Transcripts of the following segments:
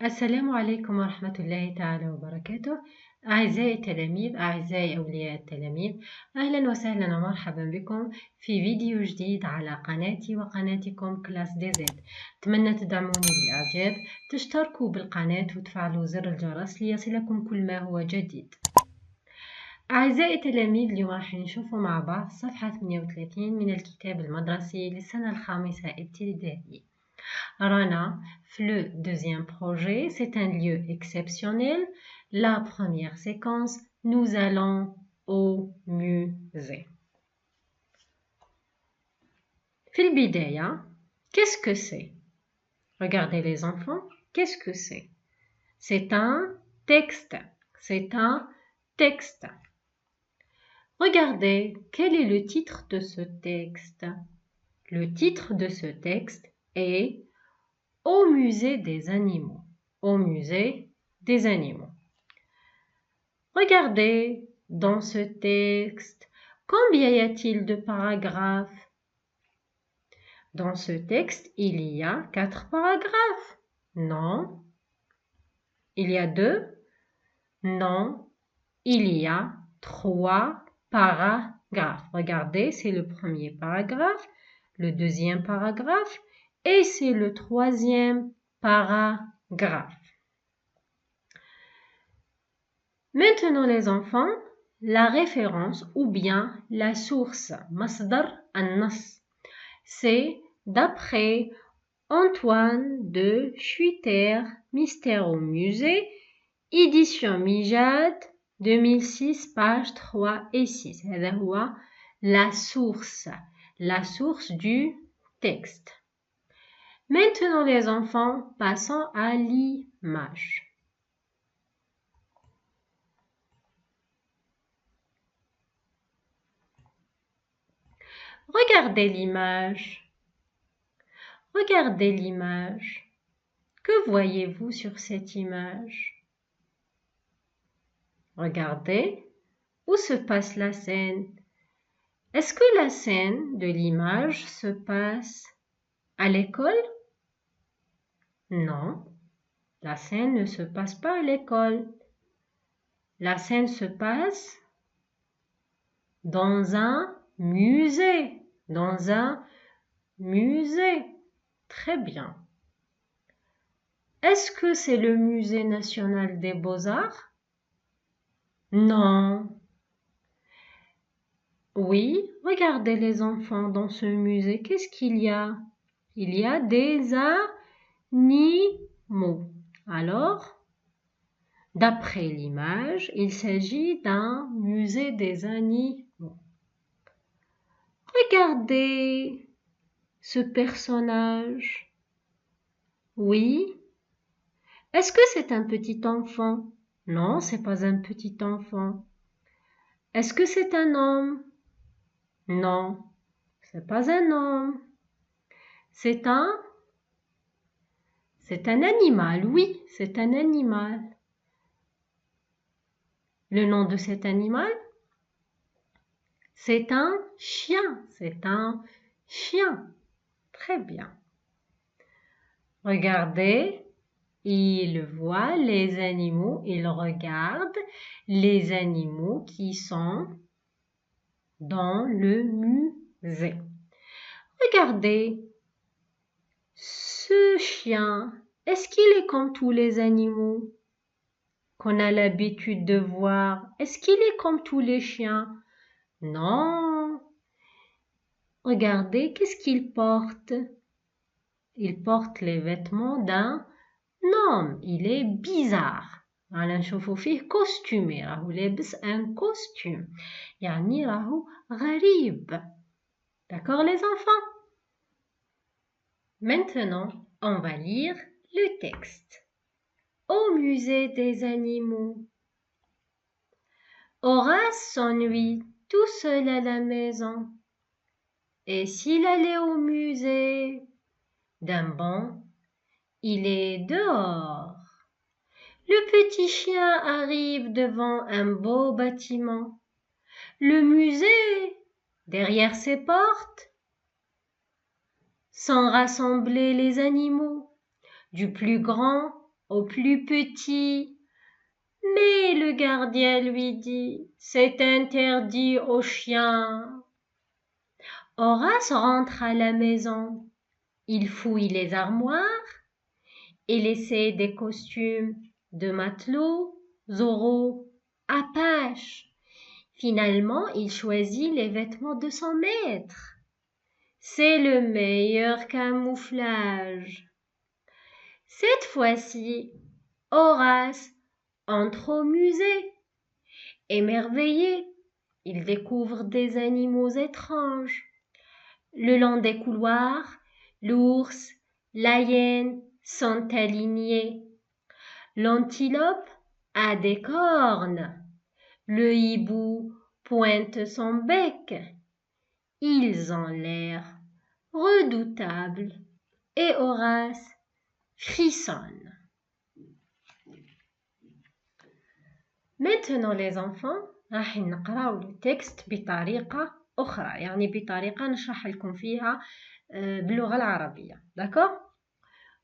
السلام عليكم ورحمة الله تعالى وبركاته. أعزائي التلاميذ، أعزائي أولياء التلاميذ، أهلا وسهلا ومرحبا بكم في فيديو جديد على قناتي وقناتكم كلاس دي زد. أتمنى تدعموني بالإعجاب، تشتركوا بالقناة وتفعلوا زر الجرس ليصلكم كل ما هو جديد. أعزائي التلاميذ، اليوم راح نشوفوا مع بعض صفحة 38 من الكتاب المدرسي للسنة الخامسة ابتدائي. Rana, le deuxième projet, c'est un lieu exceptionnel. La première séquence, nous allons au musée. في البداية, qu'est-ce que c'est? Regardez les enfants, qu'est-ce que c'est? C'est un texte. C'est un texte. Regardez, quel est le titre de ce texte? Le titre de ce texte est Au musée des animaux. Au musée des animaux. Regardez dans ce texte, combien y a-t-il de paragraphes? Dans ce texte, il y a 4 paragraphes. Non. Il y a 2? Non. Il y a 3 paragraphes. Regardez, c'est le premier paragraphe, le deuxième paragraphe et c'est le troisième paragraphe. Maintenant les enfants, la référence ou bien la source, masdar an-nas, c'est d'après Antoine de Schutter, Mystère au musée, édition Mijad, 2006, pages 3 et 6. هذا هو la source du texte. Maintenant les enfants, passons à l'image. Regardez l'image. Regardez l'image. Que voyez-vous sur cette image? Regardez, où se passe la scène? Est-ce que la scène de l'image se passe à l'école? Non, la scène ne se passe pas à l'école. La scène se passe dans un musée. Dans un musée. Très bien. Est-ce que c'est le musée national des beaux-arts? Non. Oui, regardez les enfants dans ce musée. Qu'est-ce qu'il y a? Il y a des animaux. Alors, d'après l'image, il s'agit d'un musée des animaux. Regardez ce personnage. Oui. Est-ce que c'est un petit enfant? Non, c'est pas un petit enfant. Est-ce que c'est un homme? Non, c'est pas un homme. C'est un animal, oui, c'est un animal. Le nom de cet animal? C'est un chien, c'est un chien. Très bien. Regardez, il voit les animaux, il regarde les animaux qui sont dans le musée. Regardez, ce chien, est-ce qu'il est comme tous les animaux qu'on a l'habitude de voir? Est-ce qu'il est comme tous les chiens? Non. Regardez, qu'est-ce qu'il porte? Il porte les vêtements d'un homme. Il est bizarre. رانا نشوفو فيه كوستومي، راهو لابس un costume. يعني راهو غريب. D'accord les enfants? Maintenant, on va lire le texte. Au musée des animaux. Horace s'ennuie tout seul à la maison. Et s'il allait au musée? D'un bond, il est dehors. Le petit chien arrive devant un beau bâtiment. Le musée, derrière ses portes, sont rassemblés les animaux, du plus grand au plus petit. Mais le gardien lui dit, c'est interdit aux chiens. Horace rentre à la maison. Il fouille les armoires. Il essaie des costumes de matelot, Zorro, Apache. Finalement, il choisit les vêtements de son maître. C'est le meilleur camouflage. Cette fois-ci, Horace entre au musée. Émerveillé, il découvre des animaux étranges. Le long des couloirs, l'ours, la hyène sont alignés. L'antilope a des cornes. Le hibou pointe son bec. Ils ont l'air redoutables et Horace frissonne. Maintenant les enfants راح نقراو التكست بطريقة أخرى يعني بطريقة نشرح لكم فيها باللغة العربية. D'accord?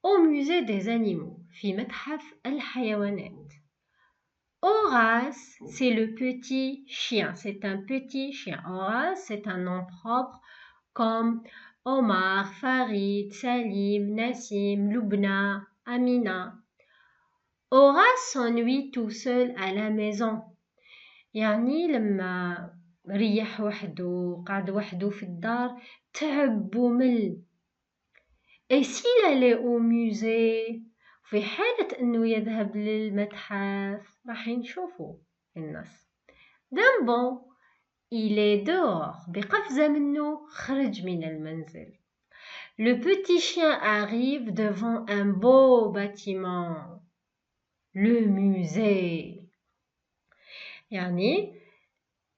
Au musée des animaux في متحف الحيوانات. Horace, c'est le petit chien. C'est un petit chien. Horace, c'est un nom propre comme Omar, Farid, Salim, Nassim, Lubna, Amina. Horace s'ennuie tout seul à la maison. يعني لما ريح وحده قعد وحده في الدار تعب ومل. Et s'il allait au musée في حالة أنه يذهب للمتحف راح نشوفه الناس. D'un bon, il est dehors. بقفزة منه خرج من المنزل. Le petit chien arrive devant un beau bâtiment. Le musée. يعني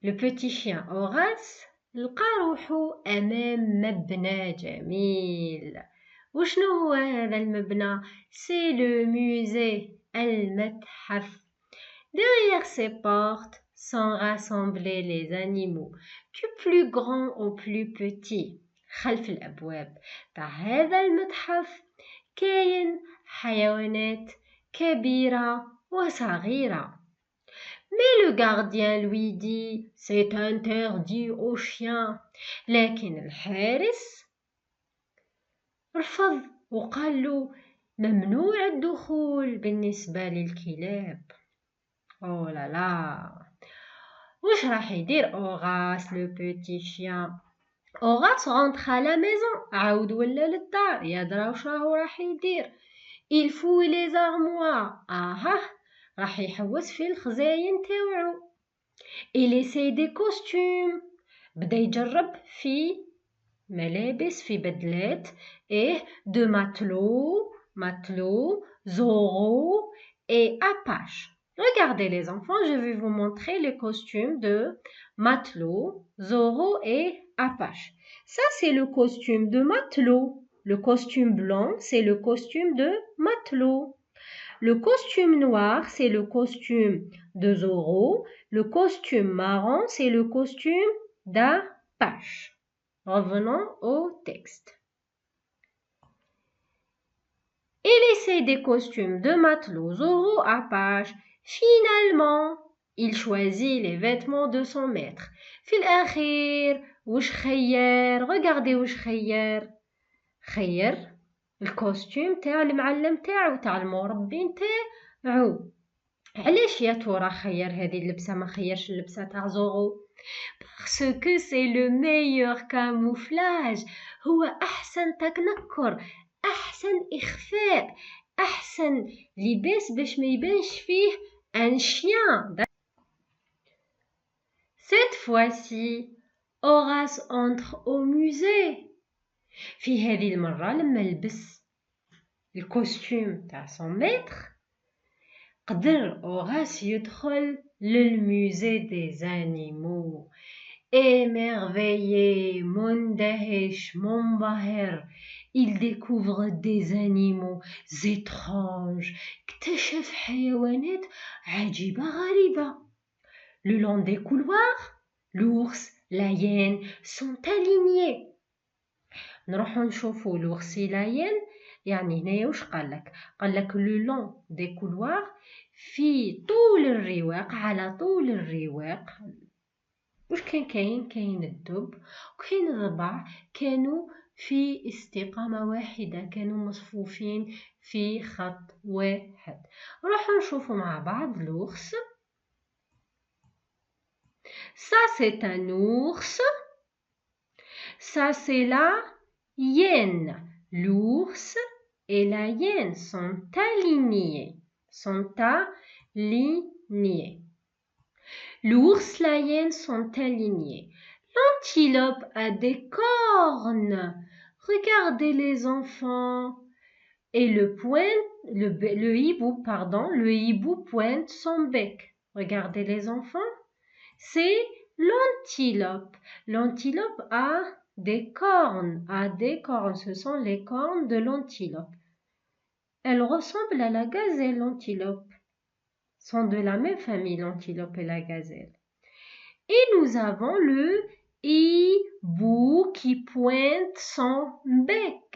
le petit chien Horace لقى روحه أمام مبنى جميل. وشنو هو هذا المبنى؟ C'est le musée, المتحف. Derrière ces portes sont rassemblés les animaux, du plus grand au plus petit. خلف الأبواب تاع هذا المتحف كاين حيوانات كبيرة وصغيرة. Mais le gardien lui dit, c'est interdit aux chiens. لكن الحارس رفض وقال له ممنوع الدخول بالنسبة للكلاب. Oh là là. وش راح يدير Horace le petit chien? Horace rentre à la maison. عاود ولا للدار يدرى وش راح يدير. Il fouille les armoires. راح يحوس في الخزاين تاوعو. Il essaie des costumes. بدا يجرب في ملابس في بدلات de matelot, Zorro et Apache. Regardez les enfants, je vais vous montrer les costumes de matelot, Zorro et Apache. Ça c'est le costume de matelot. Le costume blanc c'est le costume de matelot. Le costume noir c'est le costume de Zorro. Le costume marron c'est le costume d'Apache. Revenons au texte. Il essaie des costumes de matelot, Zorro, Apache. Finalement, il choisit les vêtements de son maître. في الأخير وش خير؟ Regardez وش خير. خير الكوستيم تاع المعلم تاعو تاع المربي تاعو. علاش يا ترى خير هذه اللبسة ما خيرش اللبسة تاع زورو؟ Parce que c'est le meilleur camouflage. هو أحسن تنكر، أحسن إخفاء، أحسن لباس باش ما يبانش فيه un chien. Cette fois-ci, Horace entre au musée. في هذه المرة لما لبس الكوستيم تاع son maître قدر Horace يدخل للmusée des animaux. Émerveillé, مندهش, منبهر, il découvre des animaux étranges. اكتشف حيوانات عجيبة غريبة. Le long des couloirs, l'ours, la hyène sont alignés. نروحو نشوفو l'ours et la hyène يعني هنايا واش قالك؟ قالك لو لون دي كولوار، في طول الرواق، على طول الرواق واش كان كاين؟ كاين الدب وكاين الضبع، كانوا في استقامة واحدة، كانوا مصفوفين في خط واحد. نروحو نشوفو مع بعض l'ours. Ça c'est un ours. Ça c'est la hyène. L'ours et la hyène sont alignés. L'ours, la hyène sont alignés. L'antilope a des cornes. Regardez les enfants. Et le hibou pointe son bec. Regardez les enfants. C'est l'antilope. L'antilope a des cornes. Ce sont les cornes de l'antilope. Elle ressemble à la gazelle, l'antilope. Sont de la même famille, l'antilope et la gazelle. Et nous avons le hibou qui pointe son bec.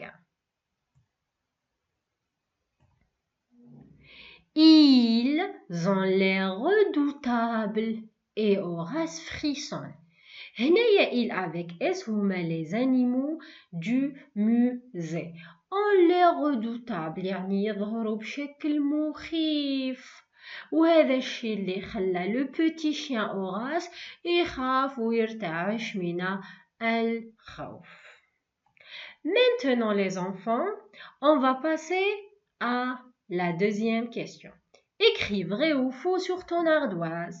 Ils ont l'air redoutables et Horace frissonne. هنايا il avec S هما les animaux du musée. ont l'air redoutables يعني يظهروا بشكل مخيف. وهذا الشيء اللي خلى لو بوتي شيان أوراس يخاف ويرتعش من الخوف. Maintenant les enfants, on va passer à la deuxième question. Écris vrai ou faux sur ton ardoise.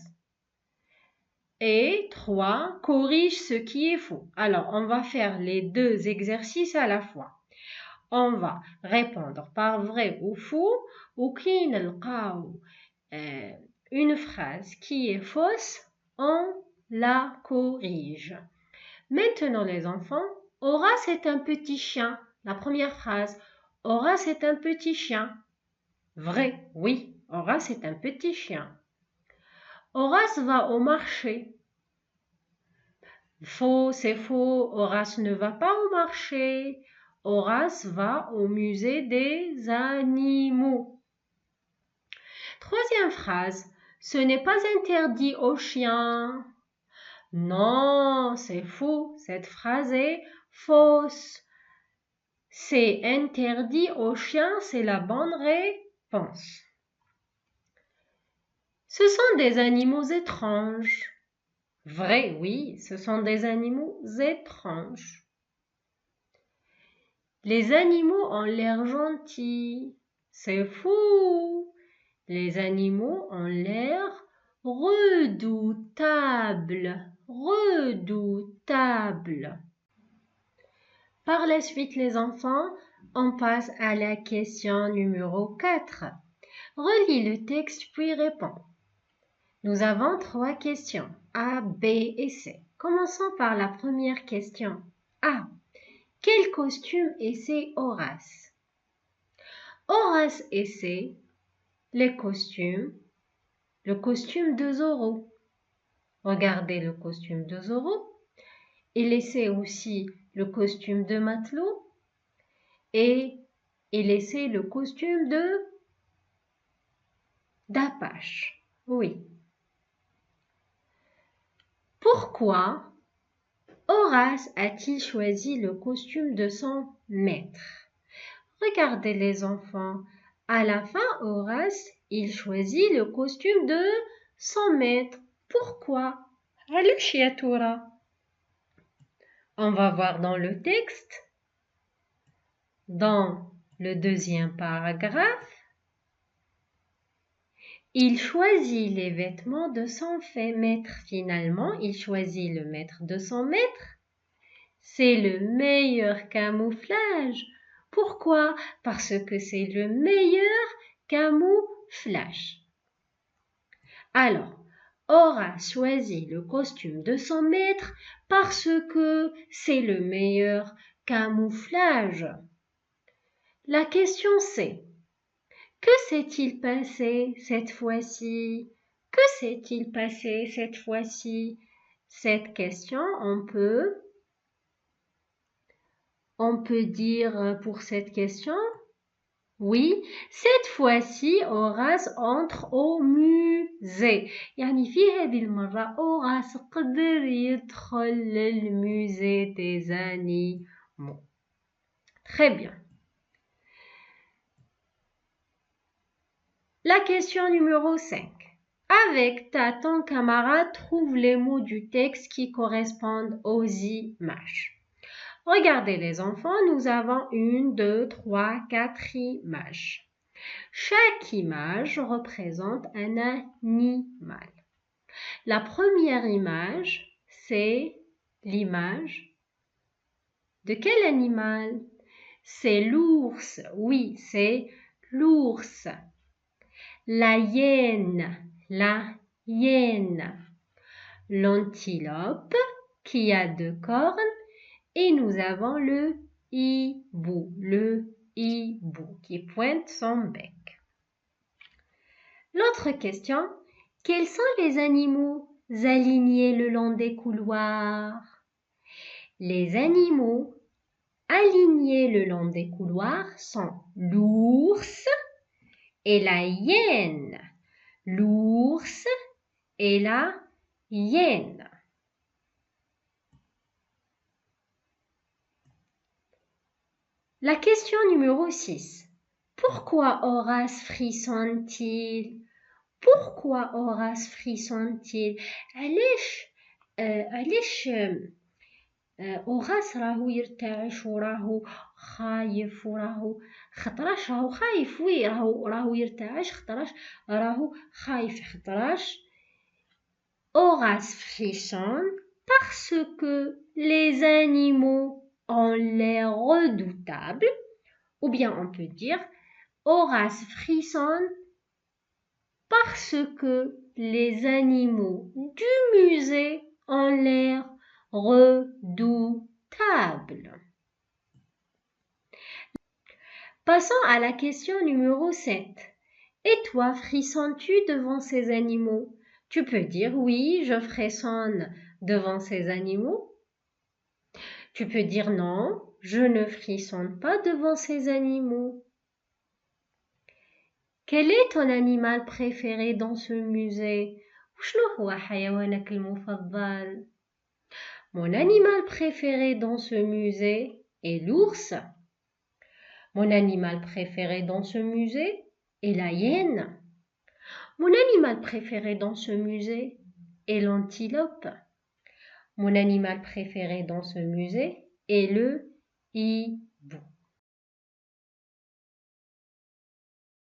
Et 3, corrige ce qui est faux. Alors, on va faire les deux exercices à la fois. On va répondre par vrai ou faux ou qui نلقاو une phrase qui est fausse, on la corrige. Maintenant les enfants, Horace est un petit chien. La première phrase, Horace est un petit chien. Vrai, oui, Horace est un petit chien. Horace va au marché. Faux, c'est faux, Horace ne va pas au marché. Horace va au musée des animaux. Troisième phrase, ce n'est pas interdit aux chiens. Non, c'est faux, cette phrase est fausse. C'est interdit aux chiens, c'est la bonne réponse. Ce sont des animaux étranges. Vrai, oui, ce sont des animaux étranges. Les animaux ont l'air gentils. C'est fou. Les animaux ont l'air redoutables. Redoutables. Par la suite, les enfants, on passe à la question numéro 4. Relis le texte puis réponds. Nous avons 3 questions, A, B et C. Commençons par la première question. A. Quel costume essaie Horace? Horace essaie les costumes, le costume de Zorro. Regardez le costume de Zorro. Il essaie aussi le costume de matelot et il essaie le costume d'Apache. Oui. Pourquoi Horace a-t-il choisi le costume de son maître? Regardez les enfants. À la fin, Horace, il choisit le costume de son maître. Pourquoi? On va voir dans le texte. Dans le deuxième paragraphe, il choisit les vêtements de son maître. Finalement, il choisit le maître de son maître. C'est le meilleur camouflage. Pourquoi? Parce que c'est le meilleur camouflage. Alors, Horace choisit le costume de son maître parce que c'est le meilleur camouflage. La question c'est, que s'est-il passé cette fois-ci? Que s'est-il passé cette fois-ci? Cette question, on peut dire pour cette question, Oui, cette fois-ci Horace entre au musée. يعني في هذه المرة Horace قدر يدخل للmusée des animaux. Très bien. La question numéro 5. Avec ton camarade, trouve les mots du texte qui correspondent aux images. Regardez les enfants, nous avons 1, 2, 3, 4 images. Chaque image représente un animal. La première image, c'est l'image de quel animal? C'est l'ours. Oui, c'est l'ours. La hyène. L'antilope qui a 2 cornes. Et nous avons le hibou qui pointe son bec. L'autre question, quels sont les animaux alignés le long des couloirs? Les animaux alignés le long des couloirs sont l'ours et la hyène. L'ours et la hyène. La question numéro 6. Pourquoi Horace frissonne-t-il? Pourquoi Horace frissonne-t-il? علاش Horace راهو يرتعش وراهو خايف وراهو خطراش راهو خايف وي راهو يرتعش خطراش راهو خايف خطراش Horace frissonne parce que les animaux ont l'air redoutables, ou bien on peut dire Horace frissonne parce que les animaux du musée ont l'air redoutables. Passons à la question numéro 7. Et toi, frissonnes-tu devant ces animaux? Tu peux dire oui, je frissonne devant ces animaux. Tu peux dire non, je ne frissonne pas devant ces animaux. Quel est ton animal préféré dans ce musée? Mon animal préféré dans ce musée est l'ours. Mon animal préféré dans ce musée est la hyène. Mon animal préféré dans ce musée est l'antilope. Mon animal préféré dans ce musée est le hibou.